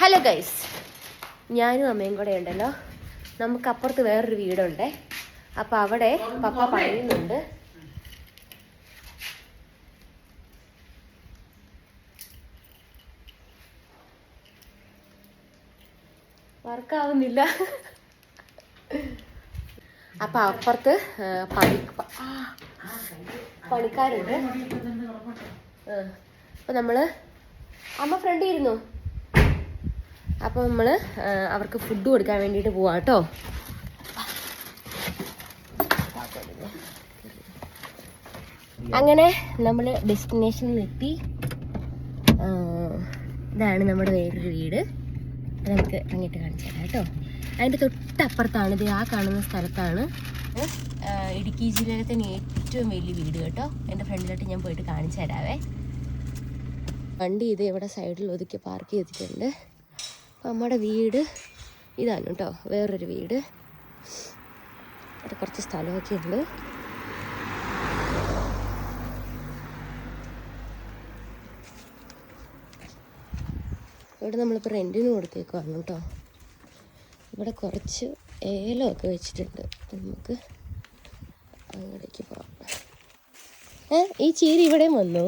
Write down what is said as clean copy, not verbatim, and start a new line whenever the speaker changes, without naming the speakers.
Hello guys, ഞാനും അമ്മയും കൂടെ ഉണ്ടല്ലോ. നമുക്ക് അപ്പുറത്ത് വേറൊരു വീടുണ്ടേ. അപ്പം അവിടെ പപ്പ പണിയുന്നുണ്ട്. വർക്കാവുന്നില്ല. അപ്പം അപ്പുറത്ത് പണിക്കാരുണ്ട്. അപ്പം നമ്മൾ അമ്മ ഫ്രണ്ടിൽ ഇരുന്നു. അപ്പോൾ നമ്മൾ അവർക്ക് ഫുഡ് കൊടുക്കാൻ വേണ്ടിയിട്ട് പോവാം കേട്ടോ. അങ്ങനെ നമ്മൾ ഡെസ്റ്റിനേഷനിൽ എത്തി. ഇതാണ് നമ്മുടെ വേറൊരു വീട്. നമുക്ക് അങ്ങോട്ട് കാണിച്ചു തരാം കേട്ടോ. അതിൻ്റെ തൊട്ടപ്പുറത്താണ്, ഇത് ആ കാണുന്ന സ്ഥലത്താണ് ഇടുക്കി ജില്ലയിലെ തന്നെ ഏറ്റവും വലിയ വീട് കേട്ടോ. എൻ്റെ ഫ്രണ്ടിലോട്ട് ഞാൻ പോയിട്ട് കാണിച്ചു തരാവേ. വണ്ടി ഇത് ഇവിടെ സൈഡിൽ ഒതുക്കി പാർക്ക് ചെയ്തിട്ടുണ്ട്. അപ്പം നമ്മുടെ വീട് ഇതാണ് കേട്ടോ, വേറൊരു വീട്. അവിടെ കുറച്ച് സ്ഥലമൊക്കെ ഉണ്ട്. ഇവിടെ നമ്മളിപ്പോൾ റെൻറ്റിന് കൊടുത്തേക്കുവാണ് കേട്ടോ. ഇവിടെ കുറച്ച് ഏലമൊക്കെ വെച്ചിട്ടുണ്ട്. നമുക്ക് അങ്ങോട്ടേക്ക് പോവാം. ഈ ചീര ഇവിടെയും വന്നു.